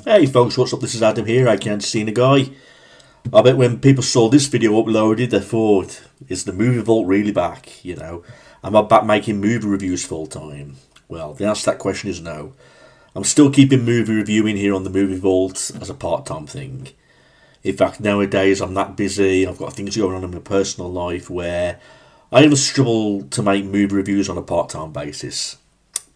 Hey folks, what's up? This is Adam here. I can't see the guy. I bet when people saw this video uploaded, they thought, is the Movie Vault really back? Am I back making movie reviews full time? Well, the answer to that question is no. I'm still keeping movie reviewing here on the Movie Vault as a part-time thing. In fact, nowadays I'm that busy, I've got things going on in my personal life where I even struggle to make movie reviews on a part-time basis.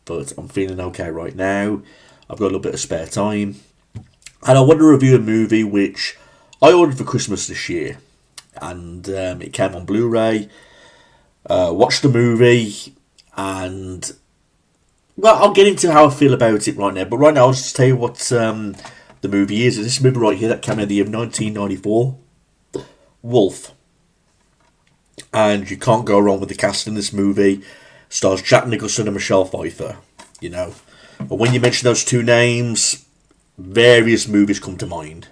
But I'm feeling okay right now. I've got a little bit of spare time. And I want to review a movie which I ordered for Christmas this year. And it came on Blu-ray. Watched the movie. And, well, I'll get into how I feel about it right now. But right now, I'll just tell you what the movie is. It's this movie right here that came out in the year 1994. Wolf. And you can't go wrong with the cast in this movie. Stars Jack Nicholson and Michelle Pfeiffer. But when you mention those two names, various movies come to mind,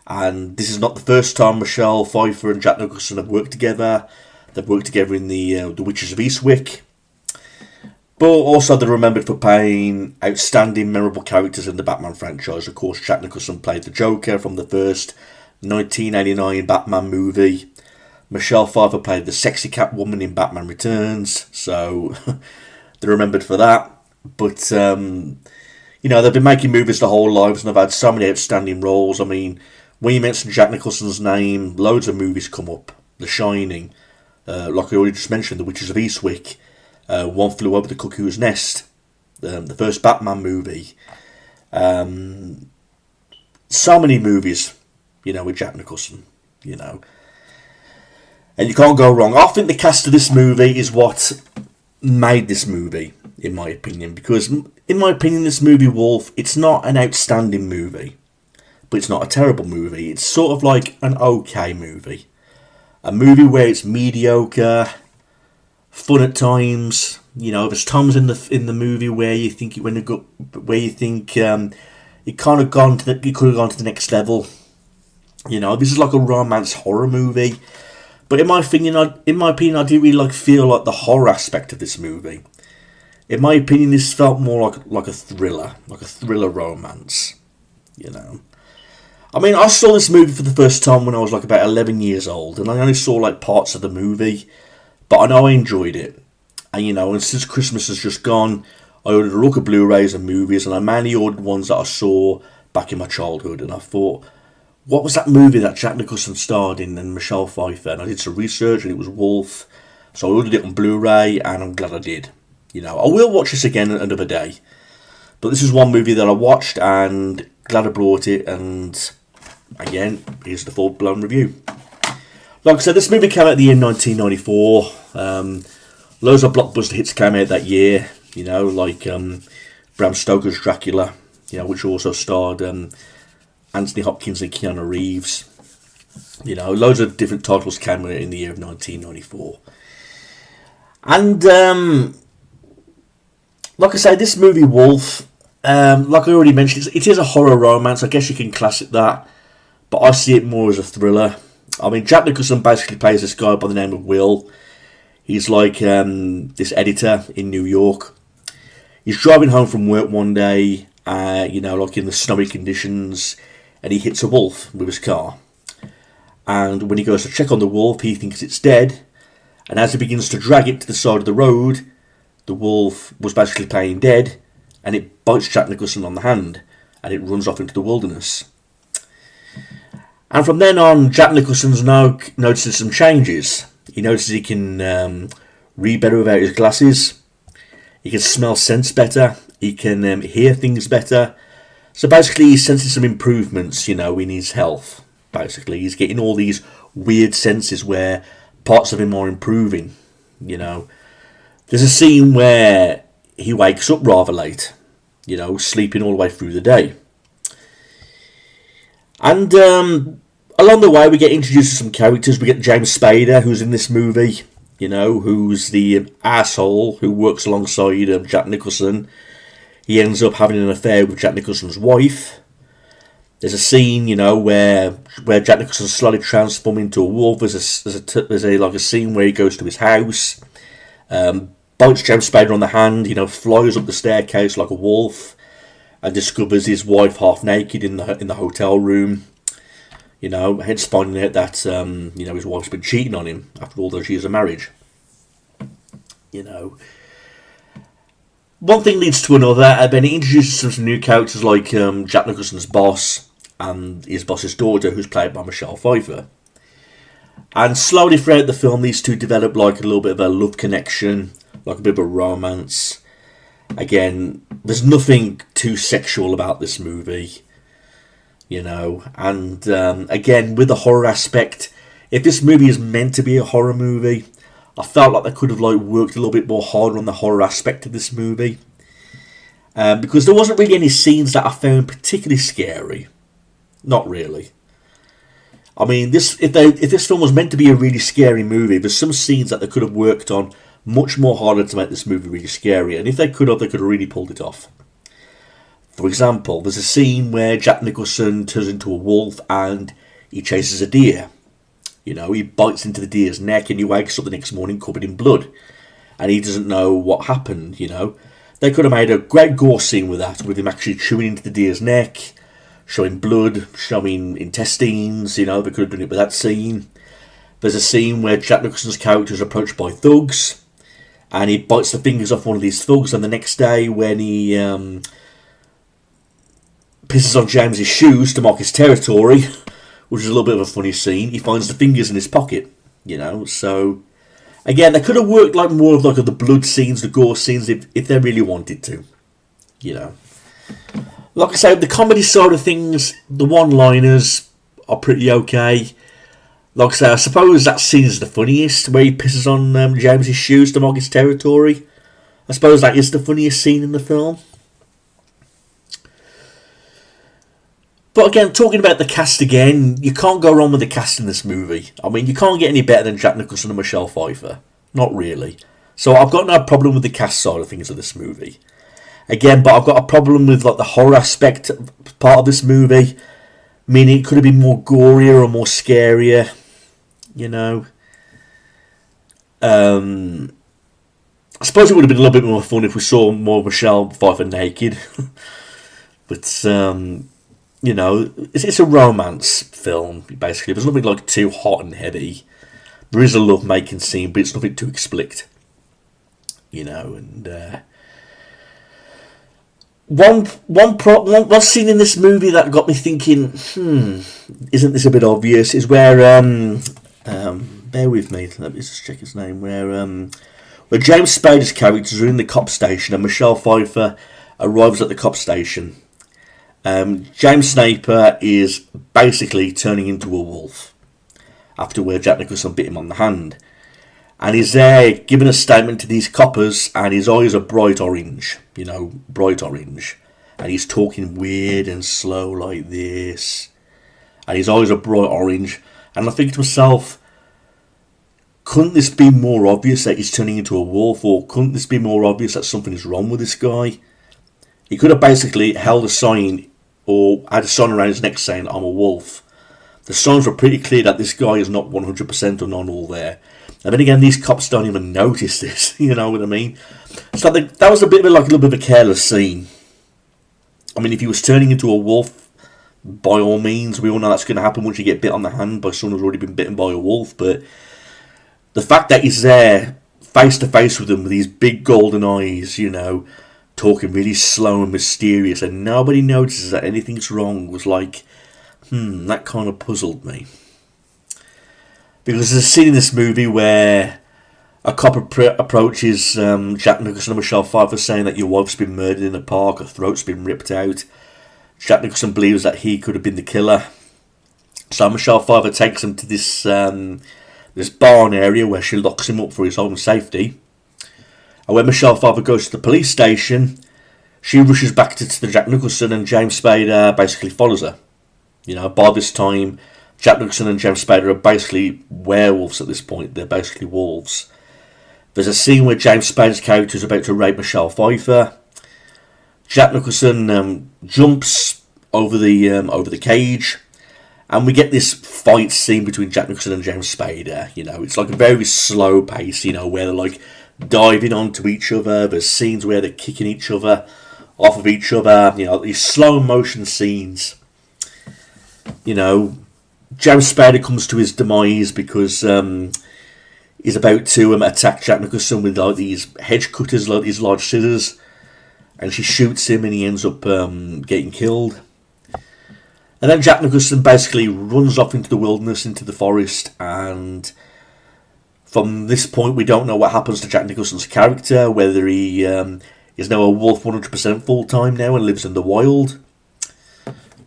and this is not the first time Michelle Pfeiffer and Jack Nicholson have worked together. They've worked together in the Witches of Eastwick, but also they're remembered for playing outstanding, memorable characters in the Batman franchise. Of course, Jack Nicholson played the Joker from the first 1989 Batman movie. Michelle Pfeiffer played the sexy Catwoman in Batman Returns, so they're remembered for that. But they've been making movies their whole lives and they've had so many outstanding roles. I mean, when you mention Jack Nicholson's name, loads of movies come up. The Shining, like I already just mentioned, The Witches of Eastwick, One Flew Over the Cuckoo's Nest, the first Batman movie. So many movies, with Jack Nicholson, And you can't go wrong. I think the cast of this movie is what made this movie, in my opinion, because in my opinion this movie Wolf, it's not an outstanding movie, but it's not a terrible movie. It's sort of like an okay movie, a movie where it's mediocre, fun at times. There's times in the movie where you think it kind of gone to it could have gone to the next level. This is like a romance horror movie, but in my opinion, I didn't really feel like the horror aspect of this movie. In my opinion, this felt more like a thriller romance, I mean, I saw this movie for the first time when I was about 11 years old, and I only saw parts of the movie, but I know I enjoyed it. And and since Christmas has just gone, I ordered a look of Blu-rays and movies, and I mainly ordered ones that I saw back in my childhood, and I thought, what was that movie that Jack Nicholson starred in and Michelle Pfeiffer? And I did some research, and it was Wolf, so I ordered it on Blu-ray, and I'm glad I did. I will watch this again another day. But this is one movie that I watched and glad I brought it. And again, here's the full-blown review. Like I said, this movie came out in the year 1994. Loads of blockbuster hits came out that year. Like Bram Stoker's Dracula, which also starred Anthony Hopkins and Keanu Reeves. Loads of different titles came out in the year of 1994. And like I say, this movie Wolf, like I already mentioned, it is a horror romance. I guess you can class it that, but I see it more as a thriller. I mean, Jack Nicholson basically plays this guy by the name of Will. He's like this editor in New York. He's driving home from work one day, in the snowy conditions, and he hits a wolf with his car. And when he goes to check on the wolf, he thinks it's dead, and as he begins to drag it to the side of the road, the wolf was basically playing dead, and it bites Jack Nicholson on the hand, and it runs off into the wilderness. And from then on, Jack Nicholson's now notices some changes. He notices he can read better without his glasses. He can smell scents better. He can hear things better. So basically, he's sensing some improvements, in his health. Basically, he's getting all these weird senses where parts of him are improving, There's a scene where he wakes up rather late, sleeping all the way through the day. And along the way, we get introduced to some characters. We get James Spader, who's in this movie, who's the asshole who works alongside Jack Nicholson. He ends up having an affair with Jack Nicholson's wife. There's a scene, where Jack Nicholson slowly transforms into a wolf. There's a scene where he goes to his house. Bites James Spader on the hand, flies up the staircase like a wolf, and discovers his wife half naked in the hotel room. You know, hence finding out that you know, his wife's been cheating on him after all those years of marriage. You know, one thing leads to another, and then it introduces some new characters like Jack Nicholson's boss and his boss's daughter, who's played by Michelle Pfeiffer. And slowly throughout the film, these two develop like a little bit of a love connection, like a bit of a romance. Again, there's nothing too sexual about this movie, you know. And again, with the horror aspect, if this movie is meant to be a horror movie, I felt like they could have like worked a little bit more harder on the horror aspect of this movie, because there wasn't really any scenes that I found particularly scary. Not really. I mean, if this film was meant to be a really scary movie, there's some scenes that they could have worked on much more harder to make this movie really scary, and if they could have really pulled it off. For example, there's a scene where Jack Nicholson turns into a wolf and he chases a deer. You know, he bites into the deer's neck and he wakes up the next morning covered in blood, and he doesn't know what happened. You know, they could have made a great gore scene with that, with him actually chewing into the deer's neck, showing blood, showing intestines. You know, they could have done it with that scene. There's a scene where Jack Nicholson's character is approached by thugs, and he bites the fingers off one of these thugs, and the next day when he pisses on James's shoes to mark his territory, which is a little bit of a funny scene, he finds the fingers in his pocket, you know. So again, they could have worked like more of like the blood scenes, the gore scenes, if they really wanted to, you know. Like I say, the comedy side of things, the one-liners are pretty okay. Like I say, I suppose that scene is the funniest, where he pisses on James's shoes to mark his territory. I suppose that is the funniest scene in the film. But again, talking about the cast again, you can't go wrong with the cast in this movie. I mean, you can't get any better than Jack Nicholson and Michelle Pfeiffer. Not really. So I've got no problem with the cast side of things of this movie. Again, but I've got a problem with like the horror aspect part of this movie. Meaning it could have been more gorier or more scarier. You know. I suppose it would have been a little bit more fun if we saw more Michelle Pfeiffer naked. But, you know, it's a romance film, basically. There's nothing like too hot and heavy. There is a love-making scene, but it's nothing too explicit. You know, and... One scene in this movie that got me thinking, isn't this a bit obvious, is where, bear with me, let me just check his name, where James Spader's characters are in the cop station and Michelle Pfeiffer arrives at the cop station. James Snaper is basically turning into a wolf after where Jack Nicholson bit him on the hand. And he's there giving a statement to these coppers, and his eyes are bright orange, you know, bright orange. And he's talking weird and slow like this. And his eyes are bright orange. And I think to myself, couldn't this be more obvious that he's turning into a wolf? Or couldn't this be more obvious that something is wrong with this guy? He could have basically held a sign or had a sign around his neck saying, "I'm a wolf." The signs were pretty clear that this guy is not 100% or not all there. And then again, these cops don't even notice this, you know what I mean? So that was a little bit of a careless scene. I mean, if he was turning into a wolf, by all means, we all know that's going to happen once you get bit on the hand by someone who's already been bitten by a wolf. But the fact that he's there, face to face with them, with these big golden eyes, you know, talking really slow and mysterious, and nobody notices that anything's wrong, was like, that kind of puzzled me. Because there's a scene in this movie where a cop approaches Jack Nicholson and Michelle Pfeiffer saying that your wife's been murdered in a park, her throat's been ripped out. Jack Nicholson believes that he could have been the killer. So Michelle Pfeiffer takes him to this barn area where she locks him up for his own safety. And when Michelle Pfeiffer goes to the police station, she rushes back to Jack Nicholson, and James Spader basically follows her. You know, by this time, Jack Nicholson and James Spader are basically werewolves at this point. They're basically wolves. There's a scene where James Spader's character is about to rape Michelle Pfeiffer. Jack Nicholson jumps over the cage, and we get this fight scene between Jack Nicholson and James Spader. You know, it's like a very slow pace, you know, where they're like diving onto each other. There's scenes where they're kicking each other. off of each other. You know, these slow motion scenes. You know, James Spader comes to his demise because he's about to attack Jack Nicholson with like these hedge cutters, like these large scissors, and she shoots him, and he ends up getting killed. And then Jack Nicholson basically runs off into the wilderness, into the forest, and from this point we don't know what happens to Jack Nicholson's character, whether he is now a wolf 100% full time now and lives in the wild.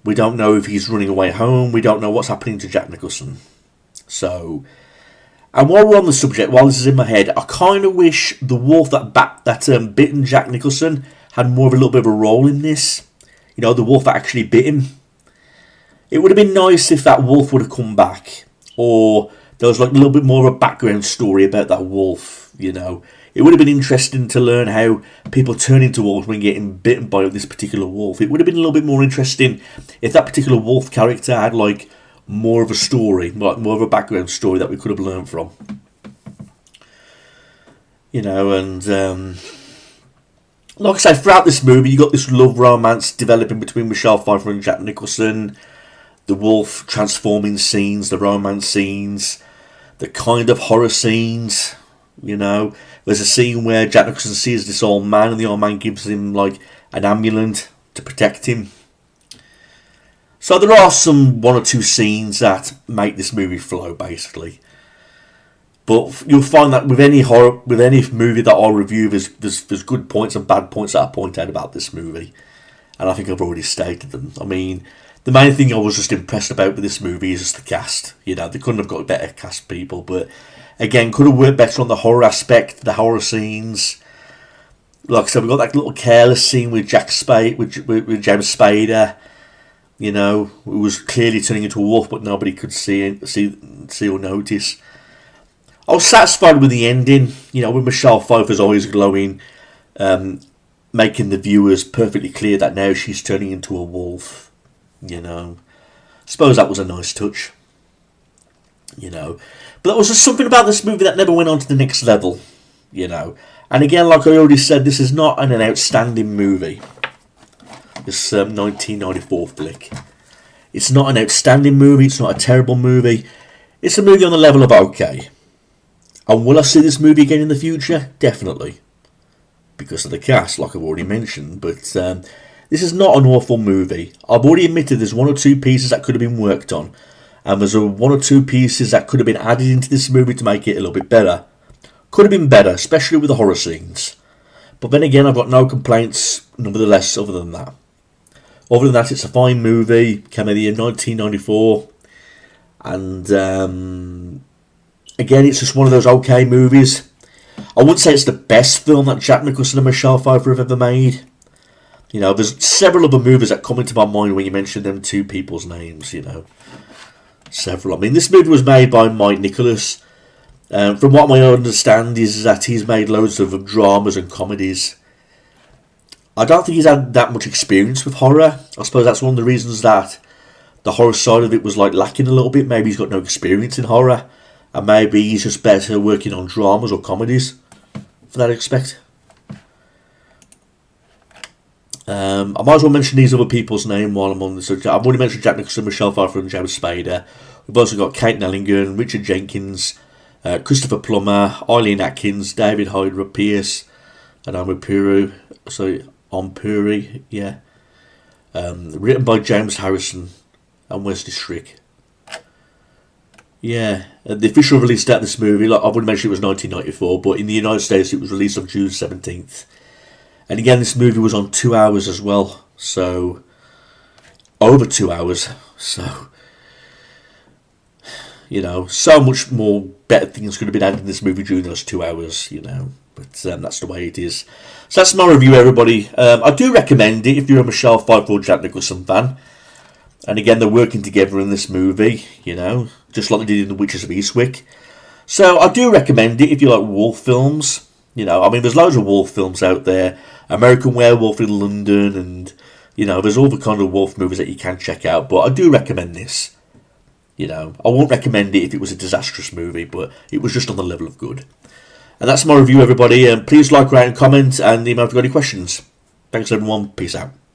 We don't know if he's running away home. We don't know what's happening to Jack Nicholson. So, and while we're on the subject, while this is in my head, I kind of wish the wolf that bitten Jack Nicholson had more of a little bit of a role in this. You know, the wolf that actually bit him. It would have been nice if that wolf would have come back, or there was like a little bit more of a background story about that wolf. You know, it would have been interesting to learn how people turn into wolves when getting bitten by this particular wolf. It would have been a little bit more interesting if that particular wolf character had like more of a story, like more of a background story that we could have learned from. You know, and like I say, throughout this movie, you got this love romance developing between Michelle Pfeiffer and Jack Nicholson. The wolf transforming scenes, the romance scenes, the kind of horror scenes. You know, there's a scene where Jack Nicholson sees this old man, and the old man gives him like an amulet to protect him. So there are some one or two scenes that make this movie flow, basically. But you'll find that with any horror, with any movie that I review, there's good points and bad points that I point out about this movie, and I think I've already stated them. I mean, the main thing I was just impressed about with this movie is just the cast. You know, they couldn't have got better cast people, but again, could have worked better on the horror aspect, the horror scenes. Like I said, we got that little careless scene with James Spader. You know, who was clearly turning into a wolf, but nobody could see or notice. I was satisfied with the ending. You know, with Michelle Pfeiffer's eyes glowing, making the viewers perfectly clear that now she's turning into a wolf. You know, I suppose that was a nice touch. You know, but there was just something about this movie that never went on to the next level. You know, and again, like I already said, this is not an outstanding movie. This 1994 flick. It's not an outstanding movie. It's not a terrible movie. It's a movie on the level of okay. And will I see this movie again in the future? Definitely. Because of the cast, like I've already mentioned. But this is not an awful movie. I've already admitted there's one or two pieces that could have been worked on. And there's one or two pieces that could have been added into this movie to make it a little bit better. Could have been better, especially with the horror scenes. But then again, I've got no complaints, nevertheless, other than that. Other than that, it's a fine movie. Came out the year 1994. And again, it's just one of those okay movies. I wouldn't say it's the best film that Jack Nicholson and Michelle Pfeiffer have ever made. You know, there's several other movies that come into my mind when you mention them two people's names, you know. Several. I mean, this movie was made by Mike Nicholas. From what I understand is that he's made loads of dramas and comedies. I don't think he's had that much experience with horror. I suppose that's one of the reasons that the horror side of it was like lacking a little bit. Maybe he's got no experience in horror, and maybe he's just better working on dramas or comedies for that aspect. I might as well mention these other people's name while I'm on the subject. I've already mentioned Jack Nicholson, Michelle Pfeiffer and James Spader. We've also got Kate Nelligan, Richard Jenkins, Christopher Plummer, Eileen Atkins, David Hyde Pierce, and Ampuri, yeah. Written by James Harrison and Wesley Strick. Yeah, the official release date of this movie, like I've already mentioned, it was 1994, but in the United States it was released on June 17th. And again, this movie was on 2 hours as well, so over 2 hours. So, you know, so much more better things could have been added in this movie during those 2 hours, you know. But that's the way it is. So that's my review, everybody. I do recommend it if you're a Michelle Pfeiffer or Jack Nicholson fan. And again, they're working together in this movie, you know, just like they did in The Witches of Eastwick. So I do recommend it if you like wolf films. You know, I mean, there's loads of wolf films out there. American Werewolf in London, and, you know, there's all the kind of wolf movies that you can check out. But I do recommend this. You know, I won't recommend it if it was a disastrous movie, but it was just on the level of good. And that's my review, everybody. Please like, rate and comment, and email if you've got any questions. Thanks everyone. Peace out.